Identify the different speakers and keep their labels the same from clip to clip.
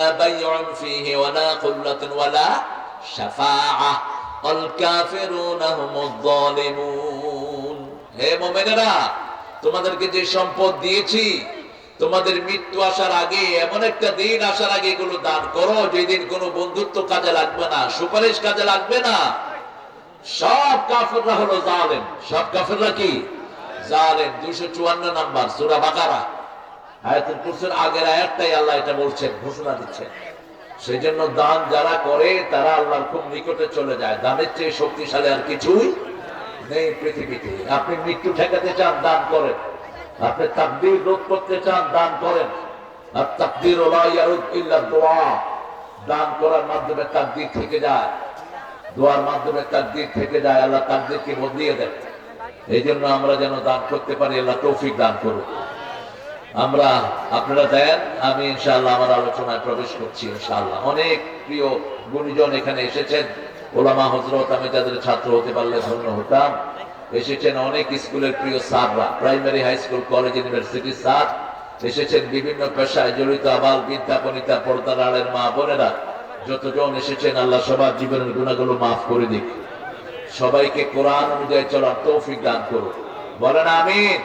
Speaker 1: بيع فيه ولا خلة ولا شفاعة والكافرون هم الظالمون হে মুমিনেরা তোমাদেরকে যে সম্পদ দিয়েছি তোমাদের মৃত্যু আসার আগে এমন একটা দিন আসার আগে এগুলো দান করো যেদিন কোনো বন্ধুত্ব কাজে লাগবে না সুপারিশ কাজে লাগবে না সব কাফেররা হলো জালেম সব কাফেররা কি জালেম 254 নম্বর সূরা বাকারা আয়াতুল কুরসির আগের আয়াতটাই আল্লাহ এটা বলছেন ঘোষণা দিচ্ছেন সেজন্য দান যারা করে তারা আল্লাহর খুব নিকটে চলে যায় দানের চেয়ে শক্তিশালী আর কিছুই নেই পৃথিবীতে আপনি মৃত্যু ঠেকাতে চান দান করেন আপনি তাকদীর রোধ করতে চান দান করেন আর তাকদীর লা ইয়ারুদ ইল্লা দুআ দান করার মাধ্যমে তাকদীর থেকে যায় দোয়ার মাধ্যমে তাকদীর থেকে যায় আল্লাহ তাকদীরকে বদলিয়ে দেন এইজন্য আমরা যেন দান করতে পারি আল্লাহ তৌফিক দান করুন আমরা আপনারা দেন আমি ইনশাআল্লাহ আমার আলোচনায় প্রবেশ করছি ইনশাআল্লাহ অনেক প্রিয় গুণীজন এখানে এসেছেন ওলামা হযরত আমি যাদের ছাত্র হতে পারলে ধন্য হতাম এসেছেন অনেক স্কুলের প্রিয় স্যাররা primary high school college university sir এসেছেন বিভিন্ন পেশায় জড়িত আবাল বিদ্যা বনিতা পর্দার আড়ের মা বোনেরা যতজন এসেছেন আল্লাহ সবার জীবনের গুনাহগুলো মাফ করে দিক সবাইকে কোরআন অনুযায়ী চলার তৌফিক দান করুন বলেন আমিন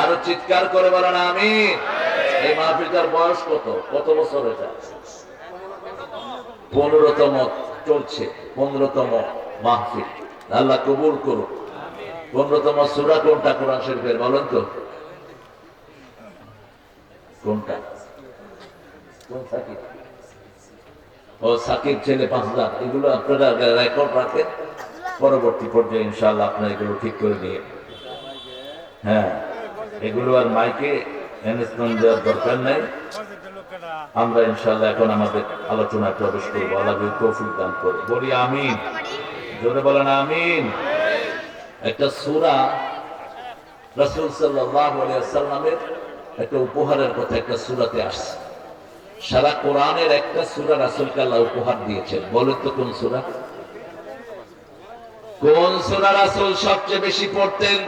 Speaker 1: আরো চিৎকার করে বলেন আমিন এই মাহফিলটার বয়স কত বছর এটা 15তম চলছে 15তম মাহফিল আল্লাহ কবুল করুন 15তম সূরা কোনটা কোরআন শরীফের বলেন তো কোনটা কোন সাকিব ও সাকিব ছেলে 5000 এগুলো আপনারা রেকর্ড রাখেন পরবর্তী পর্যায়ে ইনশাআল্লাহ আপনারা এগুলো ঠিক করে নিয়ে হ্যাঁ এগুলো আর মাইকে এনেসমেন্ট দেওয়ার দরকার নাই আমরা ইনশাআল্লাহ এখন আমাদের আলোচনায় প্রবেশ করবো আল্লাহ তৌফিক দান করে বলি আমিন জোরে বলেন আমিন একটা সূরা রাসূল সাল্লাল্লাহু আলাইহি ওয়াসাল্লামের একটা উপহারের কথা একটা সূরাতে আসছে সারা কোরআনের একটা সূরা রাসূলকে আল্লাহ উপহার দিয়েছেন বলেন তো কোন সূরা রাসূল সবচেয়ে বেশি পড়তেন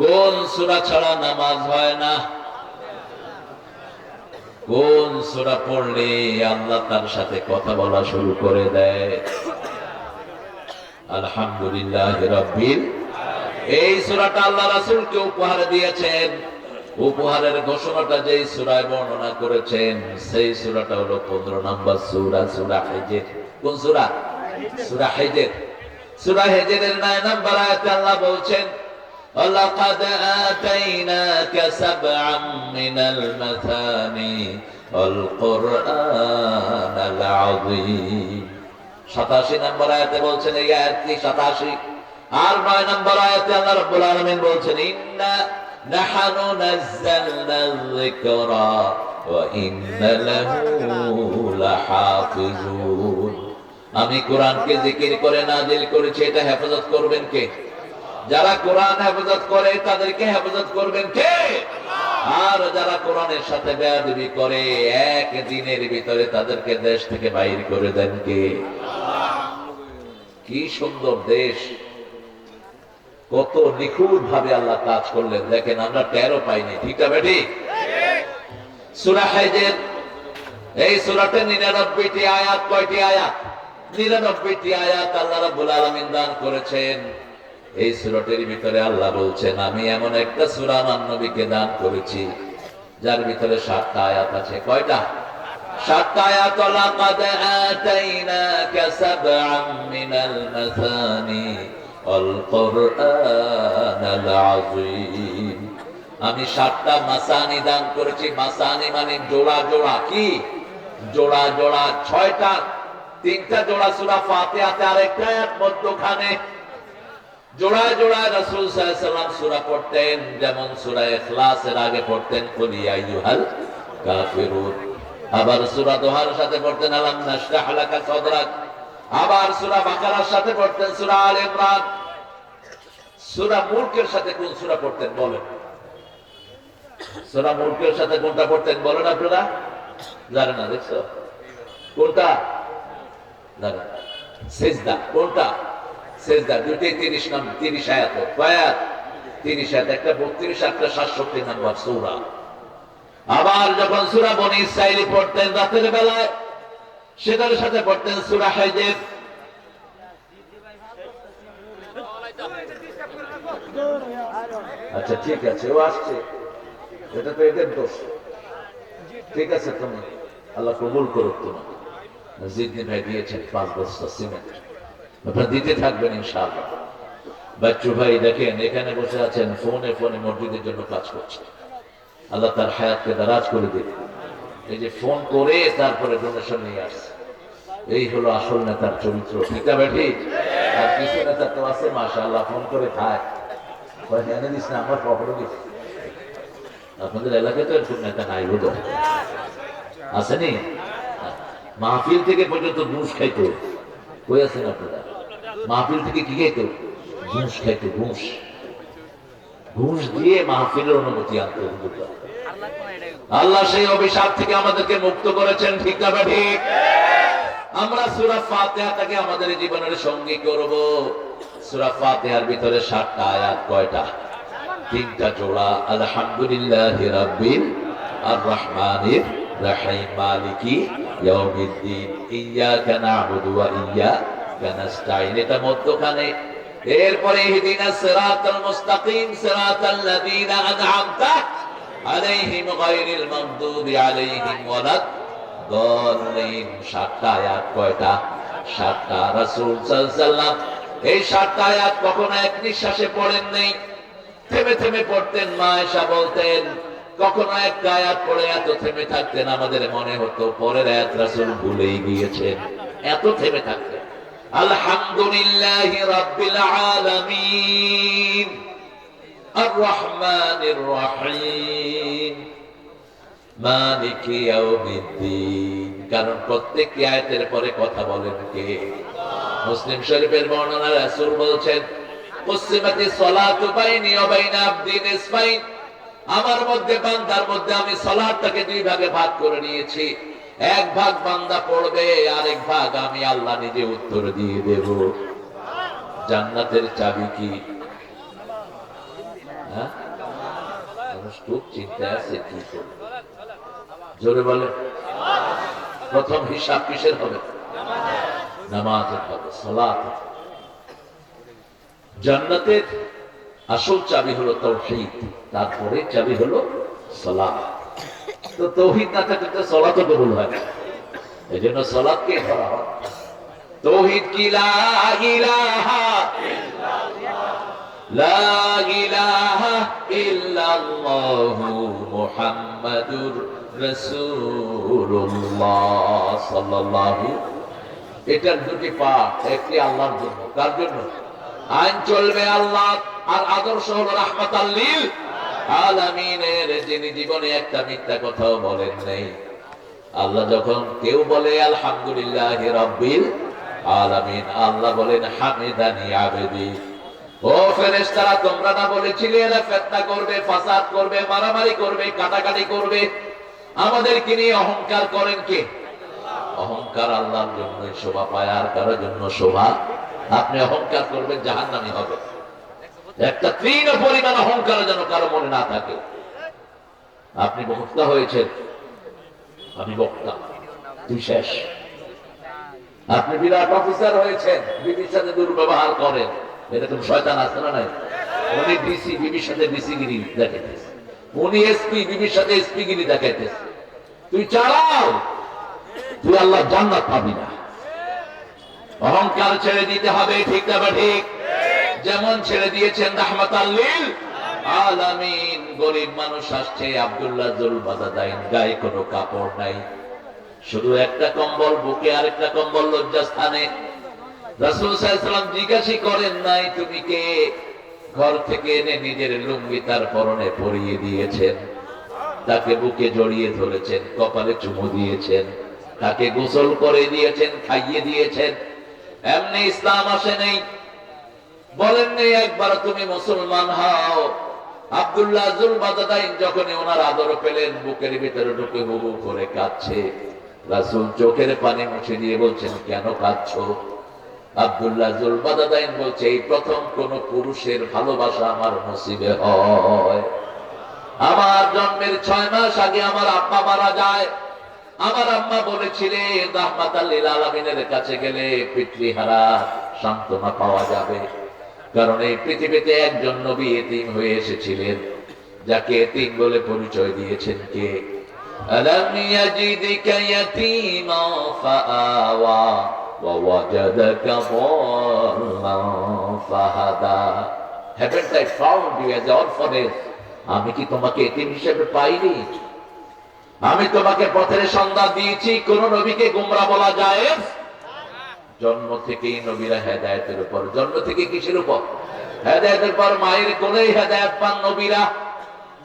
Speaker 1: কোন সূরা ছাড়া নামাজ হয় না কোন সূরা পড়লে আল্লাহ তার সাথে কথা বলা শুরু করে দেয় আলহামদুলিল্লাহি রাব্বিল এই সূরাটা আল্লাহ রাসূলকে উপহার দিয়েছেন উপহারের ঘোষণাটা যেই সূরায় বর্ণনা করেছেন সেই সূরাটা হলো 15 নম্বর সূরা হিজর কোন সূরা সূরা হিজরের 9 নম্বর আয়াতে আল্লাহ বলছেন وَلَقَدْ آتَيْنَاكَ سَبْعًا مِنَ الْمَثَانِي وَالْقُرْآنَ الْعَظِيمَ 87 নম্বর আয়াতে বলছেন এই আয়াতটি 87 আর 9 নম্বর আয়াতে আল্লাহ রাব্বুল আলামিন বলছেন ইন্না নাহনু নাযালনা যিকরা ওয়া ইন্না লাহু লাহাফিজুন আমি কোরআনকে জিকির করে নাজিল করেছি এটা হেফাজত করবেন কে যারা কোরআন হেফাজত করে তাদেরকে হেফাজত করবেন কে আর যারা কোরআনের সাথে বেয়াদবি করে এক দিনের ভিতরে তাদেরকে দেশ থেকে বাইর করে দেন কে কি সুন্দর দেশ কত নিখুঁত ভাবে আল্লাহ কাজ করলেন দেখেন আমরা টেরও পাইনি ঠিক না বেটি সূরা হিজর এই সূরাতে 99টি আয়াত কয়টি আয়াত 99টি আয়াত আল্লাহ রাব্বুল আলামিন দান করেছেন এই সূরাটির ভিতরে আল্লাহ বলছেন আমি এমন একটা সূরা আমার নবীকে দান করেছি যার ভিতরে 7টা আয়াত আছে কয়টা 7টা আয়াত লাকাদ আতাইনাকা সাবআন মিনাল মাসানি ওয়াল কুরআনাল আযীম আমি 7টা মাসানি দান করেছি মাসানি মানে জোড়া জোড়া কি জোড়া জোড়া 6টা 3টা জোড়া সূরা ফাতিহাতে আর একটা আয়াত মধ্যখানে জোড়ায় জোড়ায় রাসূল সাল্লাল্লাহু আলাইহি ওয়াসাল্লাম সূরা পড়তেন যেমন সূরা ইখলাসের আগে পড়তেন কুল ইয়া আইয়ুহাল কাফিরুন আবার সূরা দোহার সাথে পড়তেন আলাম নাশরাহ লাকা সাদরাক আবার সূরা বাকারার সাথে পড়তেন সূরা আলে ইমরান সূরা মুলকের সাথে কোন সূরা পড়তেন বলেন সূরা মুলকের সাথে কোনটা পড়তেন বলেন আপনারা জানেন না দেখছো কোনটা জানেন সিজদা কোনটা সেজদা দুইটাই 30 আয়াত কয় আয়াত 30 আয়াত একটা 32 একটা 67 নম্বর সূরা আবার যখন সূরা বনী ইসরাঈল পড়তেন রাতের বেলায়, সেটার সাথে পড়তেন সূরা হাজর। আচ্ছা ঠিক আছে, ও আসছে, এটা তো এদের দোষ। ঠিক আছে, তুমি আল্লাহ কবুল করুক। তোমার জিদ্দি ভাই দিয়েছেন 5 বস্তা সিমেন্ট, আপনারা দিতে থাকবেন ইনশাআল্লাহ। বাচ্চু ভাই দেখেন এখানে বসে আছেন, ফোনে ফোনে মসজিদের জন্য কাজ করছে। আল্লাহ তার হায়াতকে দারাজ করে দিন। এই যে ফোন করে তারপরে ডোনেশন নিয়ে আসছে, এই হলো আসল নেতার চরিত্র। ঠিক না ঠিক? আর কিছু নেতা তো আছে মাশাআল্লাহ, ফোন করে থাক এনে দিস না, আমার পকেটে দিস। আপনাদের এলাকায় তো এরকম নেতা নাই বোধ আসেনি? মাহফিল থেকে পর্যন্ত ঘুষ খাইতো। কই আছেন আপনারা? মাহফিল থেকে কি খাইতো? ঘুষ খাইতো। ঘুষ ঘুষ দিয়ে মাহফিলের অনুমতি আনতো। আল্লাহ সেই অভিশাপ থেকে আমাদেরকে মুক্ত করেছেন। ঠিক না ঠিক? আমরা সূরা ফাতিহাটাকে আমাদের জীবনের সঙ্গী করব। সূরা ফাতিহার ভিতরে 7টা আয়াত। কয়টা? 3টা জোড়া। আলহামদুলিল্লাহি রাব্বিল আর রহমানির রহিম মালিকি ইয়াউমিদ্দিন ইয়্যাকা না'বুদু ওয়া ইয়্যাকা নাস্তাঈন। এটা মধ্যখানে। এরপরে ইহদিনাস সিরাতাল মুস্তাকিম সিরাতাল্লাযীনা আন'আমতা আলাইহিম গায়রিল মাগদুবি আলাইহিম ওয়ালাদ দলিন। 7টা আয়াত। কয়টা? 7টা। রাসূল সাল্লাল্লাহু আলাইহি ওয়াসাল্লাম এই 7টা আয়াত কখনো এক নিঃশ্বাসে পড়েন নাই, থেমে থেমে পড়তেন। মা আয়েশা বলতেন কখনো একটা আয়াত পড়ে এত থেমে থাকতেন আমাদের মনে হতো পরের আয়াত রাসূল ভুলেই গিয়েছেন, এত থেমে থাকতেন। আলহামদুলিল্লাহি রাব্বিল আলামিন আর রহমানির রহিম মালিকি ইয়াউমিদ্দিন। কারণ প্রত্যেকটি আয়াতের পরে কথা বলেন কে? মুসলিম শরীফের বর্ণনা রাসূল বলছেন কুসিমাতিস সালাতু বাইনি ওয়া বাইনা আবদি নিসফাইন। আমার মধ্যে বান্দার মধ্যে আমি সালাতটাকে 2 ভাগে ভাগ করে নিয়েছি। এক ভাগ বান্দা পড়বে, আরেক ভাগ আমি আল্লাহ নিজে উত্তর দিয়ে দেব। জান্নাতের চাবি কি? হ্যাঁ, মানুষ খুব চিন্তা আছে কি করবে। জোরে বলে। প্রথম হিসাব কিসের হবে? নামাজের হবে, সালাতের। জান্নাতের আসল চাবি হলো তাওহীদ, তারপরে চাবি হলো সালাত। তো তাওহীদ না থাকলে তো সালাতও কবুল হয় না। এজন্য সালাতকে করা হয়। তাওহীদ কি? লা ইলাহা ইল্লাল্লাহ, লা ইলাহা ইল্লাল্লাহু মুহাম্মাদুর রাসূলুল্লাহ সাল্লাল্লাহু। এটার 2টি পাঠ। একটি আল্লাহর জন্য। কার জন্য? আইন চলবে আল্লাহ, আর আদর্শ হলো রাহমাতাল লিল আলামিনের, যিনি জীবনে একটা মিথ্যা কথাও বলেন নাই। আল্লাহ যখন কেউ বলে আলহামদুলিল্লাহি রাব্বিল আলামিন, আল্লাহ বলেন হামিদানি আবেদি। ও ফেরেশতারা, তোমরা না বলেছিলে এরা ফিতনা করবে, ফাসাদ করবে, মারামারি করবে, কাটাকাটি করবে, আমাদেরকে নিয়ে অহংকার করেন কে? অহংকার আল্লাহর জন্যই শোভা পায়, আর কারোর জন্য শোভা। আপনি অহংকার করবেন, জাহান্নামী হবে। একটা তৃণ পরিমাণ অহংকার যেন কারো মনে না থাকে। আপনি বক্তা হয়েছেন, আমি বক্তা, তুই শেষ। আপনি বিরাট অফিসার হয়েছেন, বিবির সাথে দুর্ব্যবহার করেন, এরকম শয়তান আছে না নাই? উনি ডিসি, বিবির সাথে ডিসি গিরি দেখাইতেছে। উনি এসপি, বিবির সাথে এসপি গিরি দেখাইতেছে। তুই চালাও, তুই আল্লাহ জান্নাত পাবি না। অহংকার ছেড়ে দিতে হবে। ঠিক না ঠিক? যেমন ছেড়ে দিয়েছেন রাহমাতাল লিল আলামিন। গরিব মানুষ আসছে, আব্দুল্লাহ জুল বাদাদাইন, গায়ে কোনো কাপড় নাই, শুধু একটা কম্বল বুকে, আর একটা কম্বল লজ্জাস্থানে। রাসূল সাল্লাল্লাহু আলাইহি ওয়াসাল্লাম জিজ্ঞাসা করেন নাই তুমি কে? ঘর থেকে এনে নিজের লুঙ্গি তার পরনে পরিয়ে দিয়েছেন, তাকে বুকে জড়িয়ে ধরেছেন, কপালে চুমু দিয়েছেন, তাকে গোসল করে দিয়েছেন, খাইয়ে দিয়েছেন। এমনি ইসলাম আসে নেই। বলেন নেই একবার তুমি মুসলমান হও। আব্দুল্লাহ জুল বাদাদাইন যখনই ওনার আদর পেলেন, বুকের ভিতরে ঢুকে হুহু করে কাঁদছে। রাসূল চোখের পানি মুছে দিয়ে বলছেন, কেন কাঁদছো? আব্দুল্লাহ জুল বাদাদাইন বলছে, এই প্রথম কোন পুরুষের ভালোবাসা আমার নসিবে হয়। আমার জন্মের 6 মাস আগে আমার আব্বা মারা যায়। আমার আম্মা বলেছিলেন রাহমাতাল লিল আলামিনের কাছে গেলে পিতৃহারা সান্ত্বনা পাওয়া যাবে, কারণ এই পৃথিবীতে একজন নবী এতিম হয়ে এসেছিলেন, যাকে এতিম বলে পরিচয় দিয়েছেন কে? আলাম ইয়াজিদিকা ইয়াতীমান ফাআওয়া ওয়া ওয়াজাদাকা দাল্লান ফাহাদা। Haven't I found you as an orphanage? আমি কি তোমাকে এতিম হিসেবে পাইনি? আমি তোমাকে পথের সন্ধান দিয়েছি। কোন নবীকে গোমরা বলা যায়? জন্ম থেকেই নবীরা হেদায়েতের উপর। জন্ম থেকে কিসের উপর? হেদায়েতের উপর। মায়ের কোলেই হেদায়েত পান নবীরা।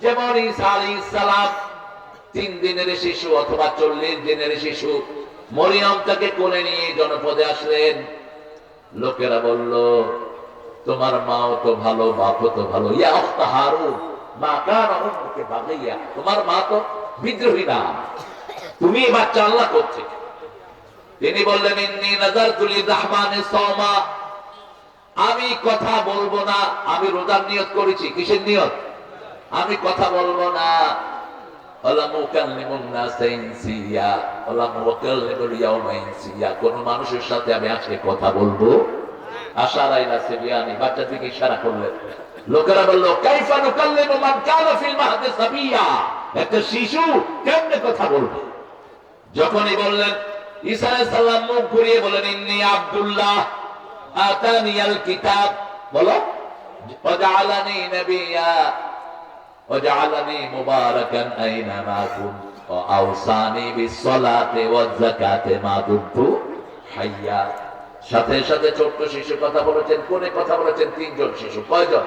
Speaker 1: যেমন ঈসা আলাইহিস সালাম 3 দিনের শিশু অথবা 40 দিনের শিশু, মরিয়ম তাকে কোলে নিয়ে জনপদে আসলেন। লোকেরা বলল, তোমার মাও তো ভালো, বাপও তো ভালো। ইয়া উখতা হারুন মা কানা উম্মুকে বাগিয়া, তোমার মা তো বিদ্রোহী না, তুমি এই বাচ্চা আল্লাহ করছে। তিনি বললেন, ইন্নী নাযারতু লিররহমানি সাওমা, আমি কথা বলবো না, আমি রোজার নিয়ত করেছি। কিসের নিয়ত? আমি কথা বলবো না। ওয়ালাম উকাল্লিমুন নাসা ইনসিয়া ওয়ালাম উকাল্লিমুল ইয়াওমা ইনসিয়া, কোন মানুষের সাথে আমি আজকে কথা বলবো। আশারা ইলা সিবিয়ানি, বাচ্চা দিকে ইশারা করলেন। লোকেরা বলল, কাইফা নুকাল্লিমু মান কানা ফিল মাহদি সাবিয়া, একটা শিশু কেমনে কথা বলবে? যখনই বললেন, ঈসা আলাইহিস সালাম মুখ ঘুরিয়ে বলেন, ইন্নী আব্দুল্লাহ আতানিয়াল কিতাব, বলো, ওয়াজআলানি নাবিয়্যা ওয়াজআলানি মুবারাকান আইনামা কুনতু ওয়া আওসানি বিস-সালাতি ওয়াজ-যাকাতি মা দুমতু হাইয়া। সাথে সাথে ছোট্ট শিশু কথা বলেছেন। কোনে কথা বলেছেন? 3 জন শিশু। কয়জন?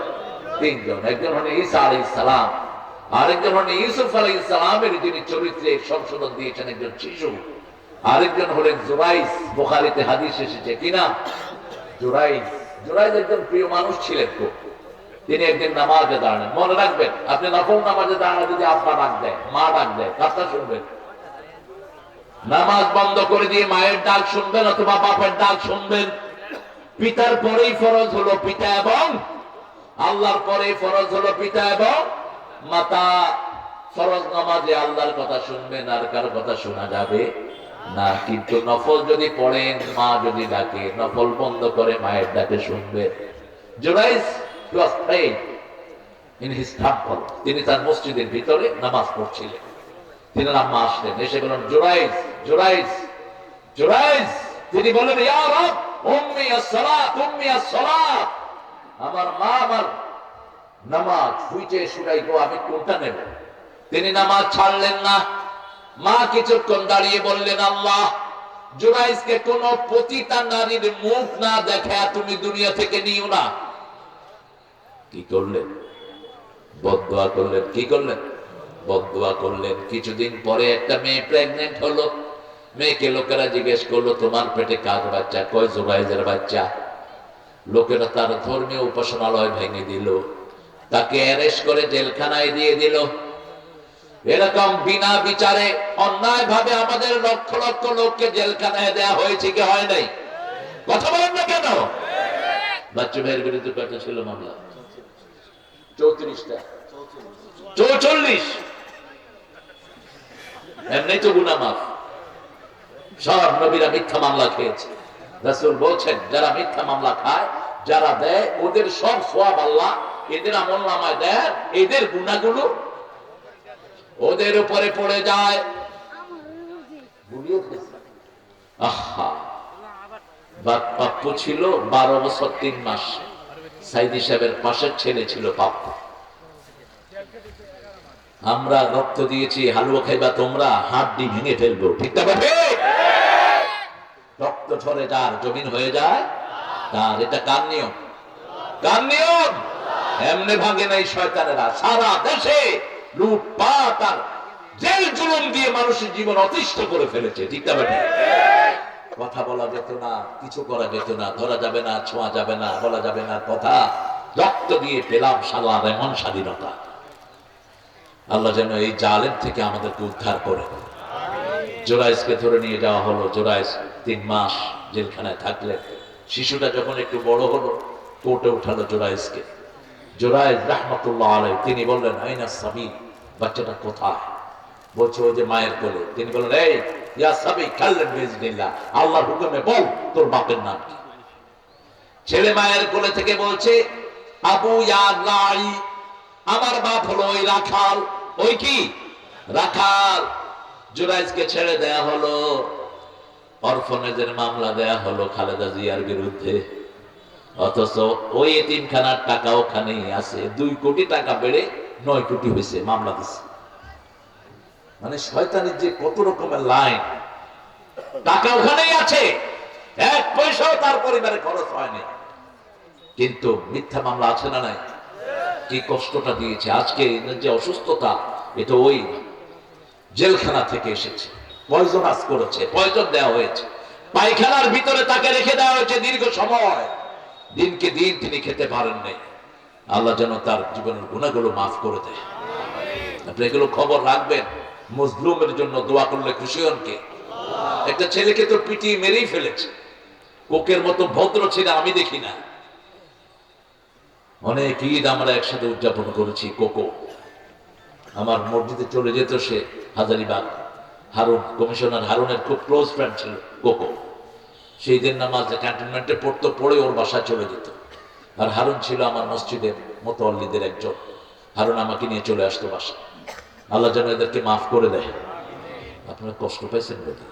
Speaker 1: 3 জন। একজন হলেন ঈসা আলাইহিস সালাম, আরেকজন হলেন ইউসুফ আলাইহিস সালামের যিনি চরিত্রে সংশোধন দিয়েছেন একজন শিশু, আরেকজন হলেন জুরাইস। বুখারীতে হাদিস এসেছে, কি নাম? জুরাইস। জুরাইস একজন প্রিয় মানুষ ছিলেন খুব। তিনি একদিন নামাজে দাঁড়ালেন। মনে রাখবেন, আপনি নফল নামাজে দাঁড়ালে যদি আব্বা ডাক দেয়, মা ডাক দেয়, কারটা শুনবেন? নামাজ বন্ধ করে দিয়ে মায়ের ডাক শুনবেন অথবা বাপের ডাক শুনবেন? পিতার পরেই ফরজ হলো পিতা এবং আল্লাহর পরে ফরজ হলো পিতা এবং মাতা। ফরজ নামাজে আল্লাহর কথা শুনবেন, আর কার কথা শোনা যাবে না। কিন্তু নফল যদি পড়েন, মা যদি ডাকে, নফল বন্ধ করে মায়ের ডাকে শুনবেন। জুরাইস was praying in his temple, তিনি তার মসজিদের ভিতরে নামাজ পড়ছিলেন। তিনি আম্মা আসলেন, এসে বললেন, জুরাইস, জুরাইস, জুরাইস। তিনি বললেন, ইয়া রব, উম্মি আস-সালাত, উম্মি আস-সালাত, আমার মা আমার নামাজ, হুইচে শুনাইবো, আমি কোনটা নেব? তিনি নামাজ ছাড়লেন না। মা কিছুক্ষণ দাঁড়িয়ে বললেন, আল্লাহ, জুরাইসকে কোন পতিতা নারীর মুখ না দেখা তুমি দুনিয়া থেকে নিও না। কি করলেন? বদদুয়া করলেন। কি করলেন? বদদুয়া করলেন। কিছুদিন পরে একটা মেয়ে প্রেগনেন্ট হলো। মেয়েকে লোকেরা জিজ্ঞেস করলো, তোমার পেটে কার বাচ্চা? কয়, জুরাইজের বাচ্চা। লোকেরা তার ধর্মীয় উপাসনালয় ভেঙে দিল, তাকে অ্যারেস্ট করে জেলখানায় দিয়ে দিল। এরকম বিনা বিচারে অন্যায় ভাবে আমাদের লক্ষ লক্ষ লোককে জেলখানায় দেয়া হয়েছে কি হয় নাই? কথা বলেন না কেন? বাচ্চু ভাইয়ের বিরুদ্ধে কয়টা ছিল মামলা? 34টা। 44। এমনি তো গুনাহ মাফ। সব নবীরা মিথ্যা মামলা খেয়েছে। রাসূল বলছেন, যারা মিথ্যা মামলা খায়, যারা দেয়, ওদের সব সওয়াব আল্লাহ এদের আমলনামায় দেন, এদের গুনাহগুলো ওদের উপরে পড়ে যায়। আহা, পাপ্পু ছিল 12 বছর 3 মাস। সাইদি সাহেবের পাশের ছেলে ছিল পাপ্পু। আমরা রক্ত দিয়েছি, হালুয়া খাইবা তোমরা, হাড্ডি ভেঙে ফেলবো। ঠিক না? রক্ত ঝরে যার, জমিন হয়ে যায় তার। এটা কার নিয়ম? কার নিয়ম? এমনি ভাঙে নাই শয়তানেরা। সারা দেশে লুটপাট আর জেল জুলুম দিয়ে মানুষের জীবন অতিষ্ঠ করে ফেলেছে। ঠিক না? কথা বলা যেত না, কিছু করা যেত না, ধরা যাবে না, ছোঁয়া যাবে না, বলা যাবে না কথা। রক্ত দিয়ে পেলাম সালার এমন স্বাধীনতা। আল্লাহ যেন এই জালেম থেকে আমাদেরকে উদ্ধার করে। জুরাইসকে ধরে নিয়ে যাওয়া হলো। জুরাইস 3 মাস জেলখানায় থাকলেন। শিশুটা যখন একটু বড় হলো, কোর্টে উঠালো জুরাইসকে। জুরাইস রাহমাতুল্লাহ আলাইহি তিনি বললেন, আইনা সাবি, বাচ্চাটা কোথায়? বলছে ওই যে মায়ের কোলে। তিনি বললেন, এই ইয়া সাবি কাল্লাম বিইজনিল্লাহ, আল্লাহর হুকুমে বল তোর বাপের নাম কি? ছেলে মায়ের কোলে থেকে বলছে, আবু ইয়া রাই, আমার বাপ হলো ওই রাখাল। ওই কি রাখাল। জুরাইজকে ছেড়ে দেয়া হলো, অরফনেজের মামলা দেয়া হলো খালেদা জিয়ার বিরুদ্ধে। অথচ ওই এতিমখানার টাকা ওখানেই আছে, 2 কোটি টাকা বেড়ে 9 কোটি হয়েছে, মামলা দিছে। মানে শয়তানের যে কত রকমের লাইন। টাকা ওখানেই আছে, 1 পয়সাও তার পরিবারে খরচ হয়নি, কিন্তু মিথ্যা মামলা আছে না নাই? কি কষ্টটা দিয়েছে। আজকে যে অসুস্থতা, এটা ওই জেলখানা থেকে এসেছে। পয়জনাস করেছে, পয়জন দেওয়া হয়েছে, পায়খানার ভিতরে তাকে রেখে দেওয়া হয়েছে দীর্ঘ সময়। দিনকে দিন তিনি খেতে পারেন নাই। আল্লাহ যেন তার জীবনের গুনাহগুলো মাফ করে দেয়। আপনি এগুলো খবর রাখবেন। মজলুমের জন্য দোয়া করলে খুশি হন কে? একটা ছেলেকে তো পিটিয়ে মেরেই ফেলেছে। কোকের মতো ভদ্র ছেলে আমি দেখি না। অনেক ঈদ আমরা একসাথে উদযাপন করেছি। কোকো আমার মসজিদে চলে যেত, সে হাজারিবাগ হারুন, কমিশনার হারুনের খুব ক্লোজ ফ্রেন্ড ছিল কোকো। সেই দিন নামাজ ক্যান্টনমেন্টে পড়তো, পড়ে ওর বাসায় চলে যেত। আর হারুন ছিল আমার মসজিদের মুতাওয়াল্লিদের একজন। হারুন আমাকে নিয়ে চলে আসতো বাসায়। আল্লাহ যেন এদেরকে মাফ করে দেয়। আপনারা কষ্ট পাইছেন বোধহয়।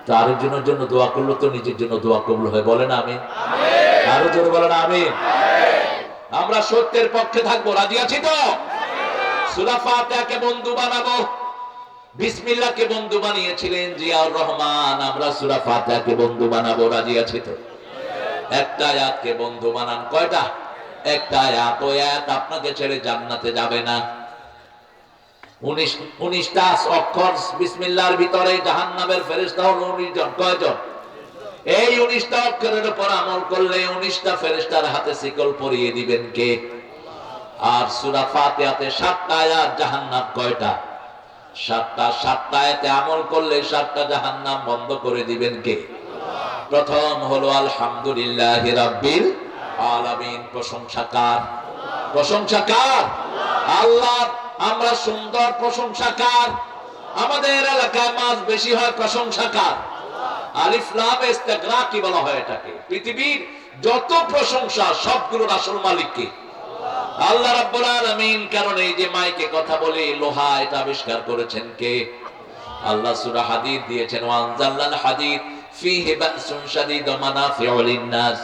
Speaker 1: তো আরেকজনের জন্য দোয়া করলো তো নিজের জন্য দোয়া কবুল হয়। বলেন আমিন। আরো জোরে বলেন আমিন। আমরা সত্যের পক্ষে থাকবো, রাজি আছি তো? সূরা ফাতিহাকে বন্ধু বানাবো। বিসমিল্লাহকে বন্ধু বানিয়েছিলেন জিয়াউর রহমান। আমরা সূরা ফাতিহাকে বন্ধু বানাবো, রাজি আছি তো? একটা আয়াতকে বন্ধু বানান। কয়টা? একটা আয়াত। ওই আয়াত আপনাকে ছেড়ে জান্নাতে যাবে না। 19টা অক্ষর বিসমিল্লাহর ভিতরে জাহান্নামের ফেরেশতা হলো 19 জন। কয়জন? এই 19টা অক্ষরের উপর আমল করলে 19টা ফেরেশতার হাতে শিকল পরিয়ে দিবেন কে? আর সূরা ফাতিহাতে 7টা আয়াত, জাহান্নাম কয়টা? 7টা। 7টা আয়াতে আমল করলে 7টা জাহান্নাম বন্ধ করে দিবেন কে? প্রথম হলো আলহামদুলিল্লাহি রাব্বিল আলামিন। প্রশংসা কার? প্রশংসা কার? আল্লাহ। আমরা সুন্দর প্রশংসা কার? আমাদের এলাকায় মাছ বেশি হয়, প্রশংসা কার? আলিফ লাম ইস্তিগরাকি বলা হয় এটাকে। পৃথিবীর যত প্রশংসা সবগুলোর আসল মালিক কে? আল্লাহ রাব্বুল আলামিন। কারণ এই যে মাইকে কথা বলে লোহা, এটা আবিষ্কার করেছেন কে? আল্লাহ সূরা হাদীদ দিয়েছেন, ওয়ানজালনাল হাদীদ ফীহি বাসুন শাদীদ ওয়া মানাফিউ লিন-নাস।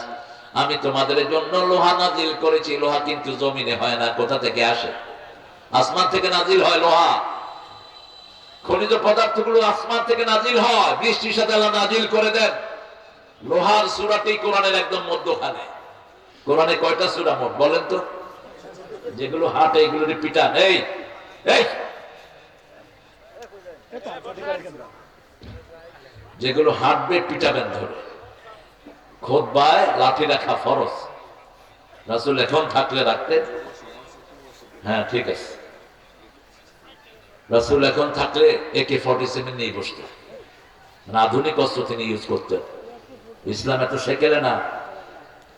Speaker 1: আমি তোমাদের জন্য লোহা নাজিল করেছি। লোহা কিন্তু জমিনে হয় না, কোথা থেকে আসে? আসমান থেকে নাজিল হয় লোহা। খনিজ পদার্থগুলো আসমান থেকে নাজিল হয়, বৃষ্টির সাথে আল্লাহ নাজিল করে দেন। লোহার সূরাটি কোরআনের একদম মধ্যখানে। কোরআনে কয়টা সূরা মোট বলেন তো? যেগুলো হাঁটে এগুলো পিটান। এই এই যেগুলো হাঁটবে পিটাবেন ধরে। খুতবায় লাঠি রাখা ফরজ। রাসূল এখন থাকলে রাখতেন। হ্যাঁ ঠিক আছে। রাসূল এখন থাকলে AK-47 নিয়ে বসতেন। আধুনিক অস্ত্র তিনি ইউজ করতেন। ইসলাম এত শেখেলে না।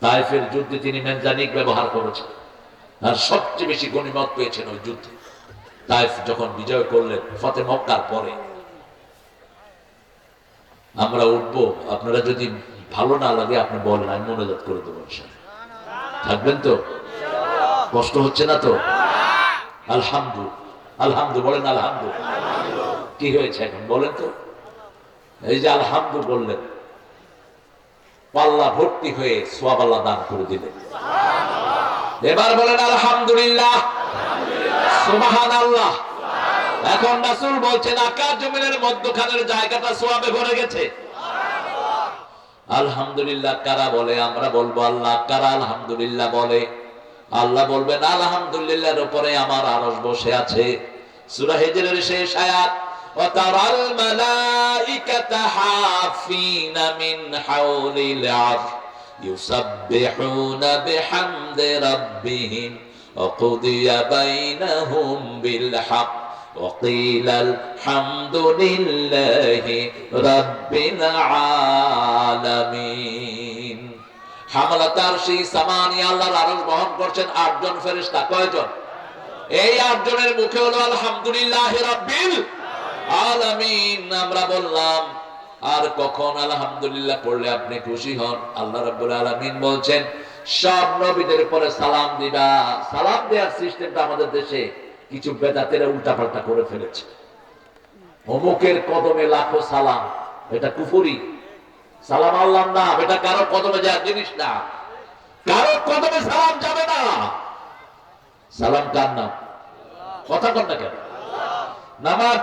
Speaker 1: তায়েফের যুদ্ধে তিনি মেনজানিক ব্যবহার করেছেন। আর সবচেয়ে বেশি গনিমত পেয়েছেন ওই যুদ্ধে। তায়েফ যখন বিজয় করলেন ফতে মক্কার পরে। আমরা উঠবো, আপনারা যদি ভালো না লাগে আপনি বলেন, আমি মনোজাত করে দেবো। থাকবেন তো? কষ্ট হচ্ছে না তো? আলহামদুলিল্লাহ। আলহামদু বলেন। আলহামদু। কি হয়েছে এখন বলেন তো? এই যে আলহামদু বললেন, পাল্লা ভর্তি হয়ে সওয়াব আল্লাহ দান করে দিলেন। এবার বলেন আলহামদুলিল্লাহ, সুবহানাল্লাহ। এখন রাসূল বলছেন আকাশ জমিনের মধ্যখানের জায়গাটা সওয়াবে ভরে গেছে। আলহামদুলিল্লাহ কারা বলে? আমরা বলবো আল্লাহ। কারা আলহামদুলিল্লাহ বলে? আল্লাহ বলবেন আলহামদুলিল্লাহর উপরে আমার আরশ বসে আছে। সূরা হিজরের শেষ আয়াত, ওয়া তারাল মালাইকাতা হাফিনা মিন হাওলিল আরশ ইউসাব্বিহুনা বিহামদি রাব্বিহিম ওয়া কুদিয়া বাইনাহুম বিল হক ওয়া কিলাল হামদুলিল্লাহি রাব্বিল আলামিন। হামালাত আরশি সামানিয়া, আল্লাহর আরশ বহন করছেন 8 জন ফেরেশতা। কয়জন? এই 8 জনের মুখে হলো আলহামদুলিল্লাহ রাব্বিল আলামিন। আমরা বললাম আর কখন আলহামদুলিল্লাহ পড়লে আপনি খুশি হন? আল্লাহ রাব্বুল আলামিন বলছেন সব নবীদের পরে সালাম দিবা। সালাম দেওয়ার সিস্টেমটা আমাদের দেশে কিছু বেদাতেরা উল্টাপাল্টা করে ফেলেছে। অমুকের কদমে লাখো সালাম, এটা কুফরি। সালাম আল্লাহ না, এটা কারো কদমে যাওয়ার জিনিস না। কারো কদমে সালাম যাবে না। সালাম কার নাম? কথা কর না কেন? নামাজ